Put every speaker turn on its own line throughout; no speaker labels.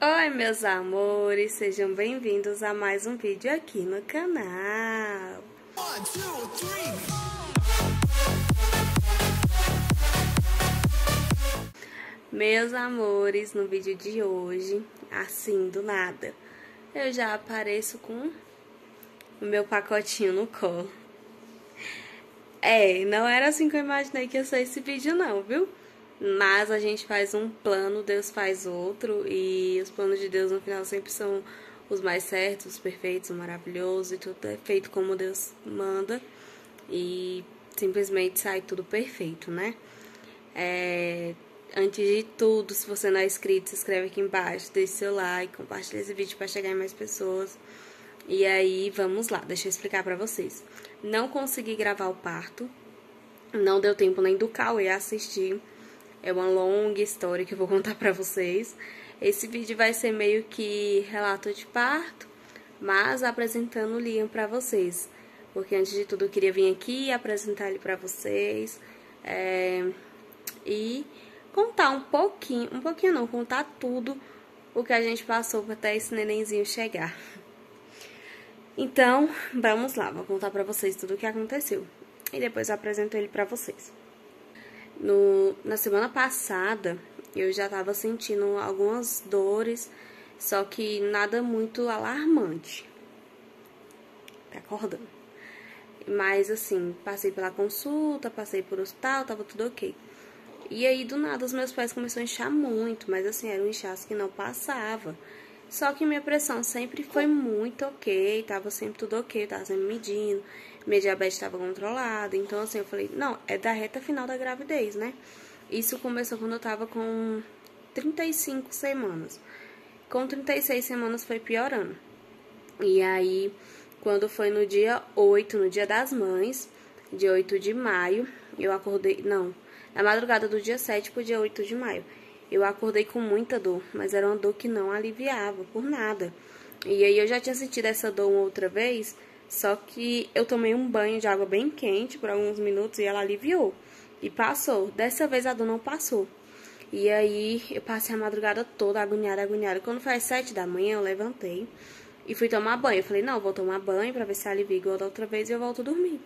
Oi, meus amores, sejam bem-vindos a mais um vídeo aqui no canal. Meus amores, no vídeo de hoje, assim do nada, eu já apareço com o meu pacotinho no colo. Não era assim que eu imaginei que ia ser esse vídeo não, viu? Mas a gente faz um plano, Deus faz outro, e os planos de Deus no final sempre são os mais certos, os perfeitos, os maravilhosos, e tudo é feito como Deus manda, e simplesmente sai tudo perfeito, né? Antes de tudo, se você não é inscrito, se inscreve aqui embaixo, deixe seu like, compartilhe esse vídeo para chegar em mais pessoas. E aí, vamos lá, deixa eu explicar pra vocês. Não consegui gravar o parto, não deu tempo nem do Cauê assistir. É uma longa história que eu vou contar pra vocês. Esse vídeo vai ser meio que relato de parto, mas apresentando o Liam pra vocês. Porque antes de tudo eu queria vir aqui apresentar ele pra vocês. E contar um pouquinho não, contar tudo o que a gente passou até esse nenenzinho chegar. Então, vamos lá, vou contar pra vocês tudo o que aconteceu. E depois eu apresento ele pra vocês. Na semana passada, eu já tava sentindo algumas dores, só que nada muito alarmante. Tá acordando. Mas, assim, passei pela consulta, passei por hospital, tava tudo ok. E aí, do nada, os meus pés começaram a inchar muito, mas, assim, era um inchaço que não passava. Só que minha pressão sempre foi muito ok, tava sempre tudo ok, tava sempre medindo, minha diabetes estava controlada. Então, assim, eu falei, não, é da reta final da gravidez, né? Isso começou quando eu tava com 35 semanas. Com 36 semanas foi piorando. E aí, quando foi no dia 8, no dia das mães, dia 8 de maio, eu acordei, não, na madrugada do dia 7 pro dia 8 de maio. Eu acordei com muita dor, mas era uma dor que não aliviava por nada. E aí eu já tinha sentido essa dor uma outra vez, só que eu tomei um banho de água bem quente por alguns minutos e ela aliviou. E passou. Dessa vez a dor não passou. E aí eu passei a madrugada toda agoniada, agoniada. Quando foi às 7 da manhã, eu levantei e fui tomar banho. Eu falei, não, vou tomar banho pra ver se alivia igual da outra vez e eu volto a dormir.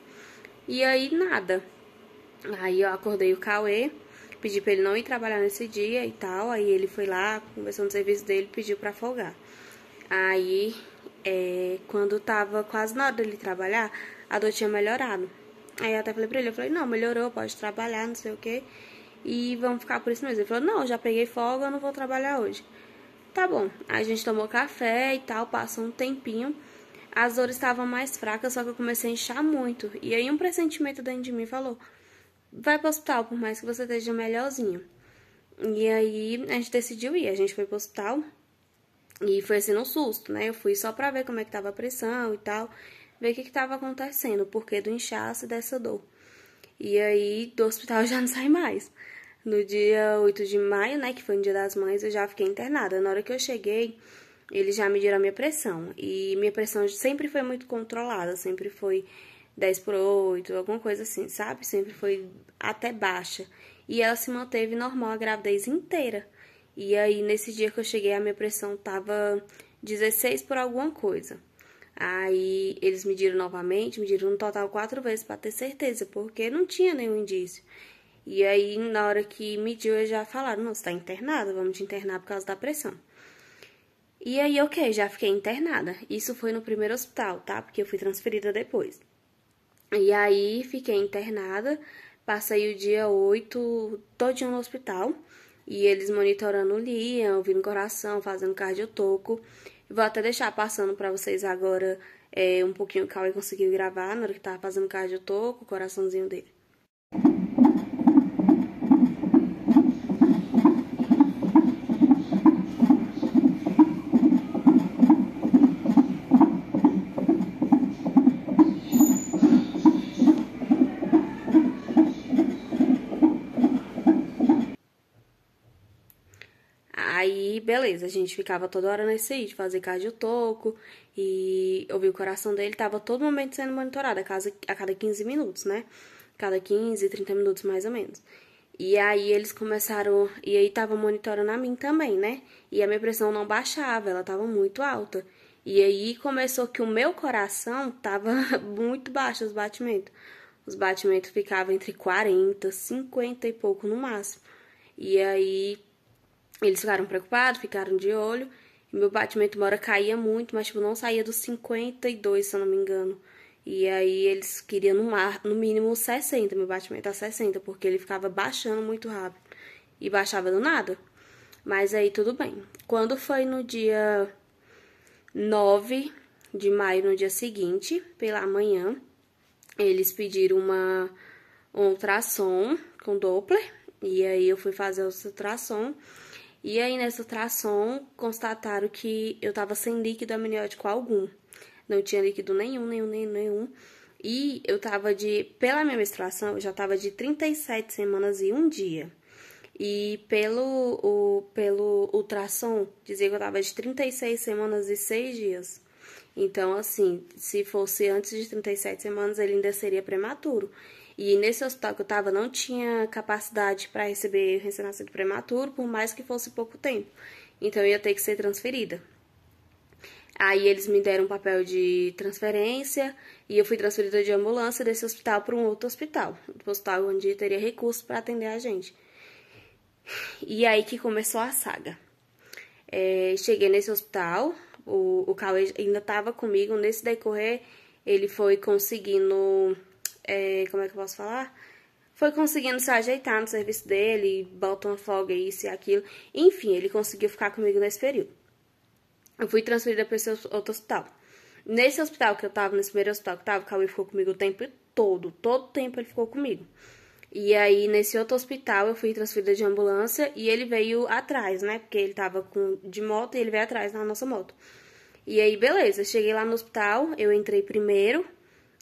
E aí, nada. Aí eu acordei o Cauê, pedi pra ele não ir trabalhar nesse dia e tal. Aí ele foi lá, conversou no serviço dele, pediu pra folgar. Aí, quando tava quase na hora dele trabalhar, a dor tinha melhorado. Aí eu até falei pra ele, eu falei, não, melhorou, pode trabalhar, não sei o que. E vamos ficar por isso mesmo. Ele falou, não, já peguei folga, eu não vou trabalhar hoje. Tá bom. Aí a gente tomou café e tal, passou um tempinho. As dores estavam mais fracas, só que eu comecei a inchar muito. E aí um pressentimento dentro de mim falou, vai pro hospital, por mais que você esteja melhorzinho. E aí a gente decidiu ir, a gente foi pro hospital. E foi assim no susto, né? Eu fui só pra ver como é que tava a pressão e tal, ver o que tava acontecendo, o porquê do inchaço e dessa dor. E aí do hospital eu já não saí mais. No dia 8 de maio, né, que foi no dia das mães, eu já fiquei internada. Na hora que eu cheguei, eles já mediram a minha pressão. E minha pressão sempre foi muito controlada, sempre foi 10/8, alguma coisa assim, sabe? Sempre foi até baixa. E ela se manteve normal a gravidez inteira. E aí, nesse dia que eu cheguei, a minha pressão tava 16 por alguma coisa. Aí, eles mediram novamente, mediram no total 4 vezes pra ter certeza, porque não tinha nenhum indício. E aí, na hora que mediu, eles já falaram, não, você tá internada, vamos te internar por causa da pressão. E aí, ok, já fiquei internada. Isso foi no primeiro hospital, tá? Porque eu fui transferida depois. E aí, fiquei internada, passei o dia 8 todinho no hospital. E eles monitorando o Liam, ouvindo o coração, fazendo cardiotoco. Vou até deixar passando pra vocês agora um pouquinho que o Cauê conseguiu gravar na hora que tava fazendo cardiotoco, o coraçãozinho dele. Aí, beleza, a gente ficava toda hora nesse aí, de fazer cardiotoco e ouvir o coração dele, tava todo momento sendo monitorado, a cada 15 minutos, né? Cada 15, 30 minutos mais ou menos. E aí eles começaram, e aí tava monitorando a mim também, né? E a minha pressão não baixava, ela tava muito alta. E aí começou que o meu coração tava muito baixo os batimentos. Os batimentos ficavam entre 40, 50 e pouco no máximo. E aí eles ficaram preocupados, ficaram de olho. E meu batimento uma hora caía muito, mas tipo, não saía dos 52, se eu não me engano. E aí eles queriam no mínimo 60, meu batimento a 60, porque ele ficava baixando muito rápido. E baixava do nada. Mas aí tudo bem. Quando foi no dia 9 de maio, no dia seguinte, pela manhã, eles pediram um ultrassom com Doppler. E aí eu fui fazer o ultrassom. E aí nesse ultrassom constataram que eu tava sem líquido amniótico algum. Não tinha líquido nenhum. E eu tava pela minha menstruação, eu já tava de 37 semanas e 1 dia. E pelo ultrassom, dizia que eu tava de 36 semanas e 6 dias. Então, assim, se fosse antes de 37 semanas, ele ainda seria prematuro. E nesse hospital que eu tava, não tinha capacidade para receber recém-nascido prematuro, por mais que fosse pouco tempo. Então, eu ia ter que ser transferida. Aí, eles me deram um papel de transferência e eu fui transferida de ambulância desse hospital para um outro hospital. Um hospital onde teria recursos para atender a gente. E aí que começou a saga. Cheguei nesse hospital, o Cauê ainda tava comigo. Nesse decorrer, ele foi conseguindo... como é que eu posso falar? Foi conseguindo se ajeitar no serviço dele, bota uma folga, isso e aquilo. Enfim, ele conseguiu ficar comigo nesse período. Eu fui transferida para esse outro hospital. Nesse hospital que eu tava, nesse primeiro hospital que eu tava, o Cauê ficou comigo o tempo todo. Todo tempo ele ficou comigo. E aí, nesse outro hospital, eu fui transferida de ambulância e ele veio atrás, né? Porque ele tava de moto e ele veio atrás na nossa moto. E aí, beleza, cheguei lá no hospital, eu entrei primeiro,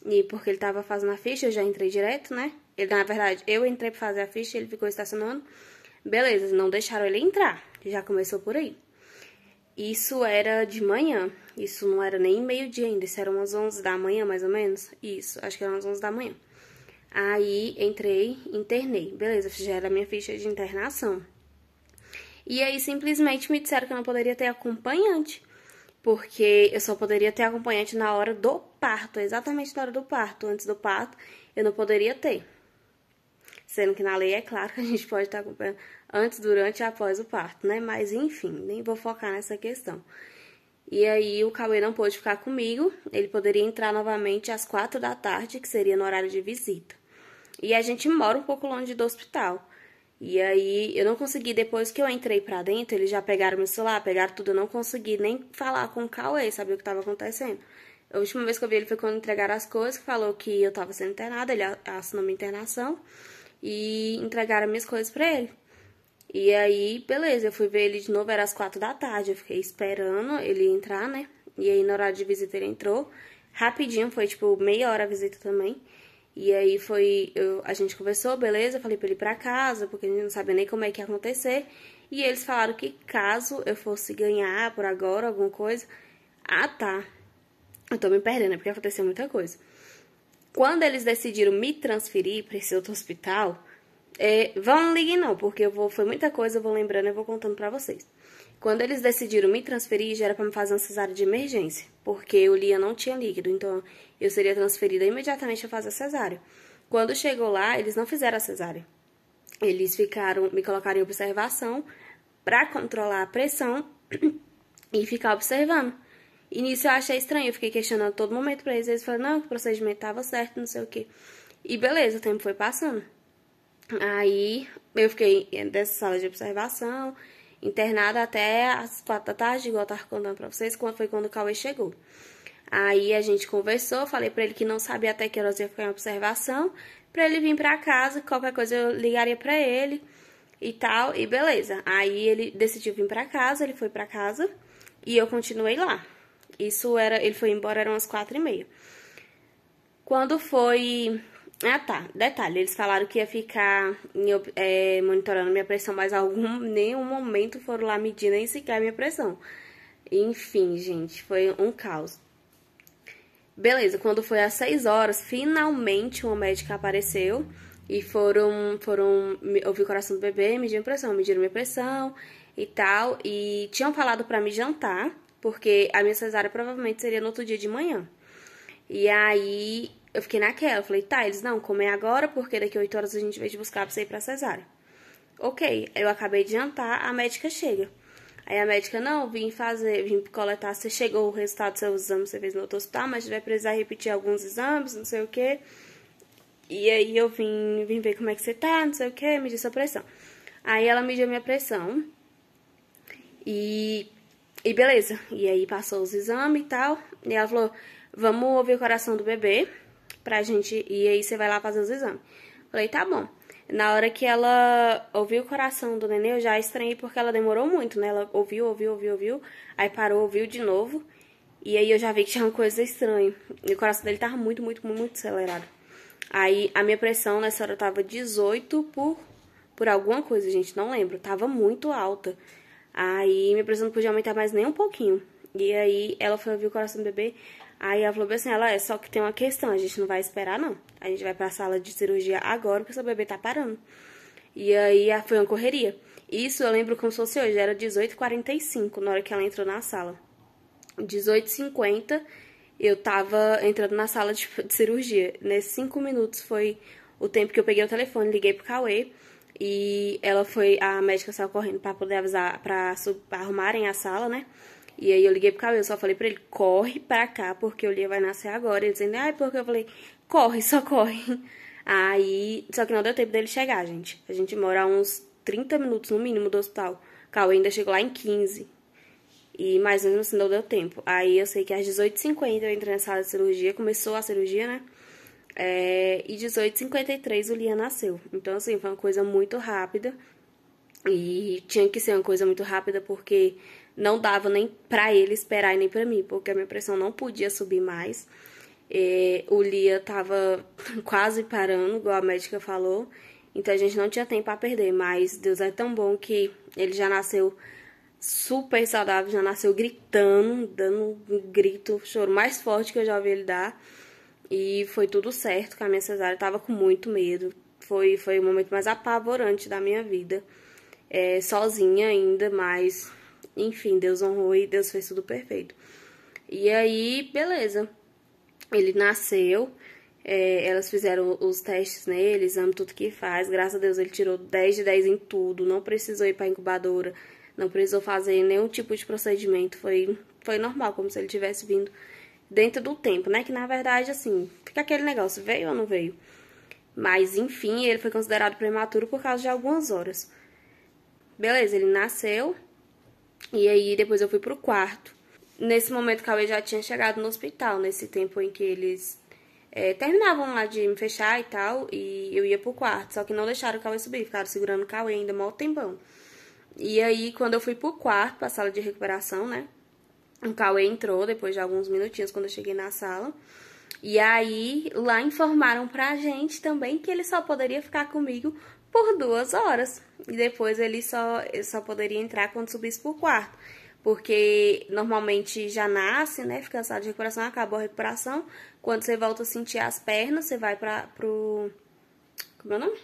e porque ele tava fazendo a ficha, eu já entrei direto, né? Na verdade, eu entrei pra fazer a ficha, ele ficou estacionando. Beleza, não deixaram ele entrar, já começou por aí. Isso era de manhã, isso não era nem meio-dia ainda, isso era umas 11 da manhã, mais ou menos. Isso, acho que era umas 11 da manhã. Aí, entrei, internei. Beleza, já era a minha ficha de internação. E aí, simplesmente me disseram que eu não poderia ter acompanhante. Porque eu só poderia ter acompanhante na hora do parto. Exatamente na hora do parto. Antes do parto, eu não poderia ter. Sendo que na lei é claro que a gente pode estar acompanhando antes, durante e após o parto, né? Mas, enfim, nem vou focar nessa questão. E aí, o Cauê não pôde ficar comigo. Ele poderia entrar novamente às 4 da tarde, que seria no horário de visita. E a gente mora um pouco longe do hospital. E aí, eu não consegui, depois que eu entrei pra dentro, eles já pegaram meu celular, pegaram tudo, eu não consegui nem falar com o Cauê, saber o que tava acontecendo. A última vez que eu vi ele foi quando entregaram as coisas, que falou que eu tava sendo internada, ele assinou minha internação, e entregaram minhas coisas pra ele. E aí, beleza, eu fui ver ele de novo, era às 4 da tarde, eu fiquei esperando ele entrar, né? E aí, no horário de visita, ele entrou, rapidinho, foi tipo meia hora a visita também. E aí a gente conversou, beleza, falei pra ele ir pra casa, porque a gente não sabia nem como é que ia acontecer. E eles falaram que caso eu fosse ganhar por agora alguma coisa... Ah, tá. Eu tô me perdendo, porque aconteceu muita coisa. Quando eles decidiram me transferir pra esse outro hospital... não liguem não, porque foi muita coisa, eu vou lembrando e eu vou contando pra vocês. Quando eles decidiram me transferir, já era pra me fazer uma cesárea de emergência, porque o Lia não tinha líquido, então eu seria transferida imediatamente a fazer a cesárea. Quando chegou lá, eles não fizeram a cesárea. Eles me colocaram em observação pra controlar a pressão e ficar observando. E nisso eu achei estranho, eu fiquei questionando todo momento pra eles falaram, não, que o procedimento tava certo, não sei o quê. E beleza, o tempo foi passando. Aí eu fiquei dessa sala de observação, internada até as 4 da tarde, igual eu tava contando pra vocês, quando o Cauê chegou. Aí a gente conversou, falei pra ele que não sabia até que horas ia ficar em observação, pra ele vir pra casa, qualquer coisa eu ligaria pra ele e tal, e beleza. Aí ele decidiu vir pra casa, ele foi pra casa e eu continuei lá. Ele foi embora, eram umas 4h30. Quando foi... Ah, tá. Detalhe, eles falaram que ia ficar monitorando minha pressão, mas nenhum momento foram lá medir nem sequer a minha pressão. Enfim, gente, foi um caos. Beleza, quando foi às 6 horas, finalmente uma médica apareceu E foram ouvir o coração do bebê, mediram minha pressão e tal. E tinham falado pra me jantar, porque a minha cesárea provavelmente seria no outro dia de manhã. E aí eu fiquei naquela, falei, tá, eles não, comer agora, porque daqui a 8 horas a gente vai te buscar pra você ir pra cesárea. Ok, eu acabei de jantar, a médica chega. Aí a médica, não, vim coletar, você chegou o resultado dos seus exames, você fez no outro hospital, mas vai precisar repetir alguns exames, não sei o quê. E aí eu vim ver como é que você tá, não sei o que, medir sua pressão. Aí ela mediu minha pressão e beleza. E aí passou os exames e tal. E ela falou, vamos ouvir o coração do bebê pra gente, e aí você vai lá fazer os exames. Falei, tá bom. Na hora que ela ouviu o coração do neném, eu já estranhei porque ela demorou muito, né? Ela ouviu, aí parou, ouviu de novo. E aí eu já vi que tinha uma coisa estranha. E o coração dele tava muito acelerado. Aí a minha pressão nessa hora tava 18 por alguma coisa, gente, não lembro. Tava muito alta. Aí minha pressão não podia aumentar mais nem um pouquinho. E aí ela foi ouvir o coração do bebê. Aí ela falou assim, ela só que tem uma questão, a gente não vai esperar não. A gente vai pra sala de cirurgia agora porque seu bebê tá parando. E aí foi uma correria. Isso eu lembro como se fosse hoje, era 18h45 na hora que ela entrou na sala. 18h50 eu tava entrando na sala de cirurgia. Nesses 5 minutos foi o tempo que eu peguei o telefone, liguei pro Cauê. E a médica saiu correndo pra poder avisar, pra arrumarem a sala, né? E aí eu liguei pro Cauê, eu só falei pra ele, corre pra cá, porque o Lia vai nascer agora. Ele dizendo, porque eu falei, corre, só corre. Aí, só que não deu tempo dele chegar, gente. A gente mora a uns 30 minutos no mínimo do hospital. O Cauê ainda chegou lá em 15. E mais ou menos assim não deu tempo. Aí eu sei que às 18h50 eu entrei na sala de cirurgia, começou a cirurgia, né? E 18h53 o Lia nasceu. Então, assim, foi uma coisa muito rápida. E tinha que ser uma coisa muito rápida porque não dava nem pra ele esperar e nem pra mim, porque a minha pressão não podia subir mais. O Lia tava quase parando, igual a médica falou. Então a gente não tinha tempo a perder, mas Deus é tão bom que ele já nasceu super saudável, já nasceu gritando, dando um grito, o choro mais forte que eu já ouvi ele dar. E foi tudo certo, que a minha cesárea tava com muito medo. Foi o momento mais apavorante da minha vida. Sozinha ainda, mas enfim, Deus honrou e Deus fez tudo perfeito. E aí, beleza. Ele nasceu, elas fizeram os testes nele, exame, tudo que faz. Graças a Deus ele tirou 10 de 10 em tudo, não precisou ir pra incubadora, não precisou fazer nenhum tipo de procedimento. Foi normal, como se ele tivesse vindo dentro do tempo, né? Que na verdade, assim, fica aquele negócio, veio ou não veio? Mas, enfim, ele foi considerado prematuro por causa de algumas horas. Beleza, ele nasceu. E aí, depois eu fui pro quarto. Nesse momento, o Cauê já tinha chegado no hospital, nesse tempo em que eles terminavam lá de me fechar e tal, e eu ia pro quarto. Só que não deixaram o Cauê subir, ficaram segurando o Cauê ainda mó tempão. E aí, quando eu fui pro quarto, pra sala de recuperação, né? O Cauê entrou depois de alguns minutinhos, quando eu cheguei na sala. E aí, lá informaram pra gente também que ele só poderia ficar comigo por 2 horas. E depois ele só poderia entrar quando subisse pro quarto. Porque normalmente já nasce, né? Fica na sala de recuperação, acabou a recuperação. Quando você volta a sentir as pernas, você vai pro... Como é o nome?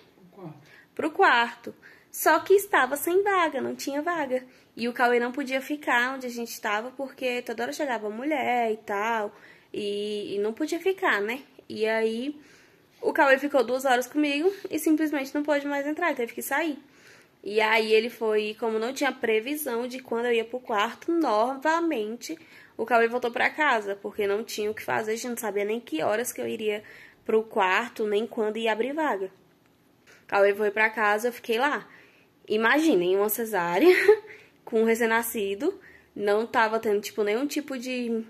Pro quarto. Só que estava sem vaga, não tinha vaga. E o Cauê não podia ficar onde a gente estava, porque toda hora chegava mulher e tal. E não podia ficar, né? E aí, o Cauê ficou 2 horas comigo e simplesmente não pôde mais entrar, teve que sair. E aí ele foi, como não tinha previsão de quando eu ia pro quarto, novamente o Cauê voltou pra casa, porque não tinha o que fazer, a gente não sabia nem que horas que eu iria pro quarto, nem quando ia abrir vaga. O Cauê foi pra casa, eu fiquei lá. Imaginem, uma cesárea com um recém-nascido, não tava tendo, tipo, nenhum tipo de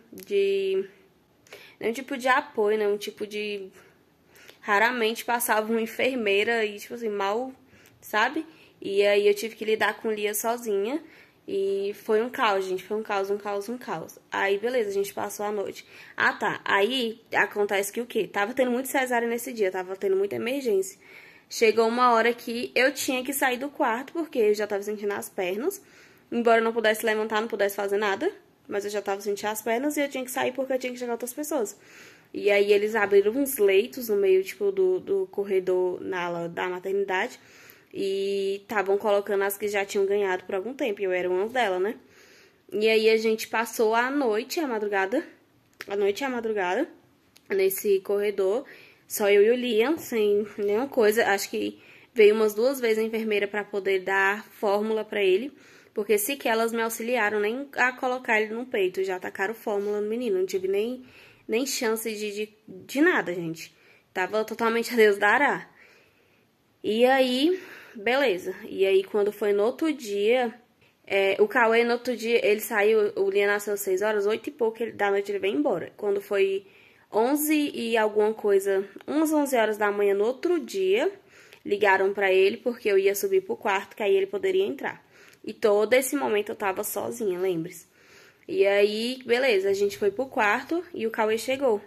apoio, nenhum tipo de... Raramente passava uma enfermeira e, tipo assim, mal, sabe? E aí eu tive que lidar com Lia sozinha. E foi um caos, gente. Foi um caos. Aí, beleza, a gente passou a noite. Ah, tá. Aí, acontece que o quê? Tava tendo muito cesárea nesse dia. Tava tendo muita emergência. Chegou uma hora que eu tinha que sair do quarto, porque eu já tava sentindo as pernas. Embora eu não pudesse levantar, não pudesse fazer nada. Mas eu já tava sentindo as pernas e eu tinha que sair porque eu tinha que chegar outras pessoas. E aí eles abriram uns leitos no meio, tipo, do corredor na ala da maternidade. E estavam colocando as que já tinham ganhado por algum tempo. E eu era uma delas, né? E aí a gente passou a noite e a madrugada. Nesse corredor. Só eu e o Liam, sem nenhuma coisa. Acho que veio umas 2 vezes a enfermeira pra poder dar fórmula pra ele. Porque sequer elas me auxiliaram nem a colocar ele no peito. Já tacaram fórmula no menino. Não tive nem chance de nada, gente. Tava totalmente a Deus dará. E aí, beleza. E aí, quando foi no outro dia, o Cauê, no outro dia, ele saiu, o Liam nasceu às 6 horas, 8 e pouco da noite ele veio embora. Quando foi 11 e alguma coisa, umas 11 horas da manhã no outro dia, ligaram pra ele porque eu ia subir pro quarto, que aí ele poderia entrar. E todo esse momento eu tava sozinha, lembre-se. E aí, beleza, a gente foi pro quarto e o Cauê chegou.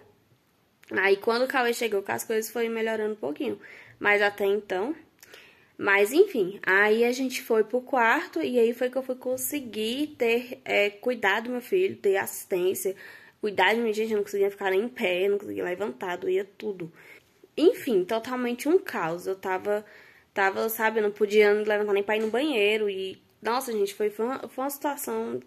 Aí, quando o Cauê chegou, as coisas foram melhorando um pouquinho. Mas até então... Mas, enfim, aí a gente foi pro quarto e aí foi que eu fui conseguir ter cuidado do meu filho, ter assistência, cuidar de mim, gente, eu não conseguia ficar nem em pé, não conseguia levantar, doía tudo. Enfim, totalmente um caos. Eu tava, sabe, eu não podia levantar nem pra ir no banheiro e... Nossa, gente, foi uma situação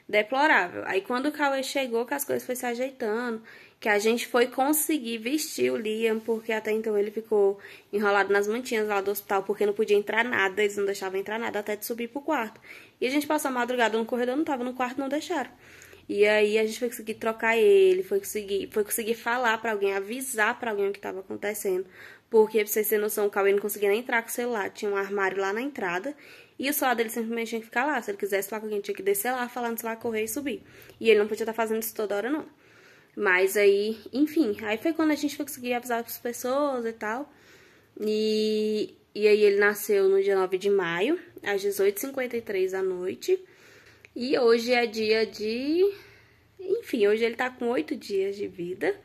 deplorável. Aí quando o Cauê chegou, que as coisas foram se ajeitando, que a gente foi conseguir vestir o Liam, porque até então ele ficou enrolado nas mantinhas lá do hospital, porque não podia entrar nada, eles não deixavam entrar nada até de subir pro quarto. E a gente passou a madrugada no corredor, não tava no quarto, não deixaram. E aí a gente foi conseguir trocar ele, foi conseguir falar pra alguém, avisar pra alguém o que tava acontecendo. Porque, pra vocês terem noção, o Cauê não conseguia nem entrar com o celular, tinha um armário lá na entrada. E o celular dele simplesmente tinha que ficar lá. Se ele quisesse falar com alguém, tinha que descer lá, falar no celular, correr e subir. E ele não podia estar fazendo isso toda hora, não. Mas aí, enfim, aí foi quando a gente foi conseguir avisar as pessoas e tal. E aí ele nasceu no dia 9 de maio, às 18h53 da noite. E hoje é dia de... Enfim, hoje ele tá com 8 dias de vida.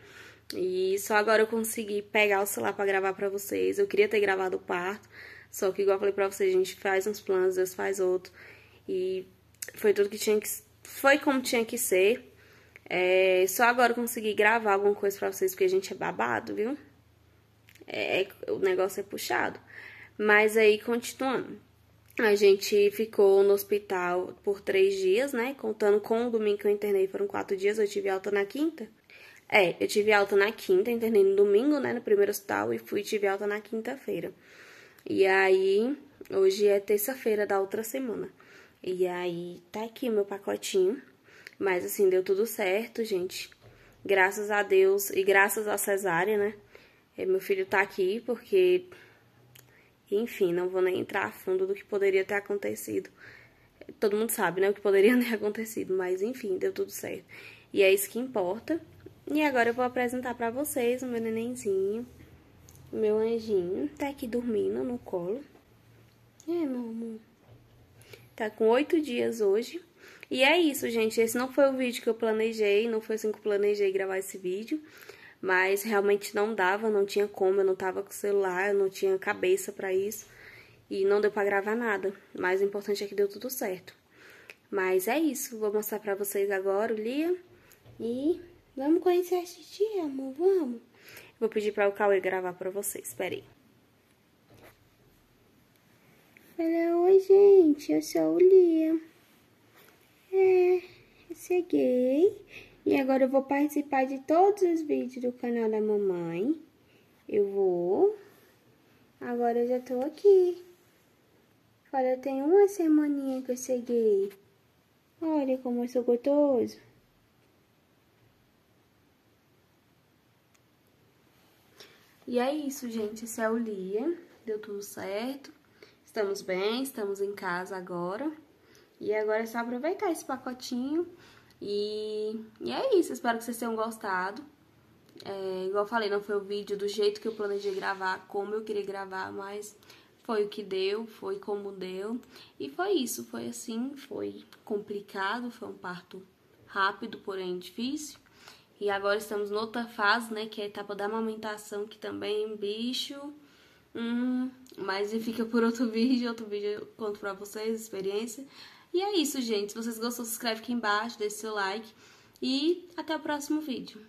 E só agora eu consegui pegar o celular pra gravar pra vocês. Eu queria ter gravado o parto. Só que, igual eu falei pra vocês, a gente faz uns planos, Deus faz outro. E foi tudo que tinha que... Foi como tinha que ser. Só agora eu consegui gravar alguma coisa pra vocês, porque a gente é babado, viu? O negócio é puxado. Mas aí, continuando. A gente ficou no hospital por 3 dias, né? Contando com o domingo que eu internei, foram 4 dias. Eu tive alta na quinta. Eu tive alta na quinta, internei no domingo, né? No primeiro hospital. E tive alta na quinta-feira. E aí, hoje é terça-feira da outra semana. E aí, tá aqui o meu pacotinho. Mas, assim, deu tudo certo, gente. Graças a Deus e graças à cesárea, né? Meu filho tá aqui porque... Enfim, não vou nem entrar a fundo do que poderia ter acontecido. Todo mundo sabe, né? O que poderia ter acontecido. Mas, enfim, deu tudo certo. E é isso que importa. E agora eu vou apresentar pra vocês o meu nenenzinho. O meu anjinho. Tá aqui dormindo no colo. Meu amor. Tá com 8 dias hoje. E é isso, gente. Esse não foi o vídeo que eu planejei. Não foi assim que eu planejei gravar esse vídeo. Mas realmente não dava, não tinha como. Eu não tava com o celular, eu não tinha cabeça pra isso. E não deu pra gravar nada. Mas o importante é que deu tudo certo. Mas é isso. Vou mostrar pra vocês agora o Liam. E vamos conhecer a titia, amor. Vamos. Vou pedir para o Cauê gravar para vocês, espera aí. Fala, oi, gente, eu sou o Liam. Eu cheguei. E agora eu vou participar de todos os vídeos do canal da mamãe. Agora eu já tô aqui. Olha, tem uma semaninha que eu cheguei. Olha como eu sou gostoso. E é isso, gente. Esse é o Liam. Deu tudo certo. Estamos bem, estamos em casa agora. E agora é só aproveitar esse pacotinho. E é isso. Espero que vocês tenham gostado. Igual eu falei, não foi o vídeo do jeito que eu planejei gravar, como eu queria gravar, mas foi o que deu, foi como deu. E foi isso, foi assim, foi complicado, foi um parto rápido, porém difícil. E agora estamos noutra fase, né, que é a etapa da amamentação, que também, bicho, mas fica por outro vídeo eu conto pra vocês a experiência. E é isso, gente, se vocês gostou, se inscreve aqui embaixo, deixe seu like e até o próximo vídeo.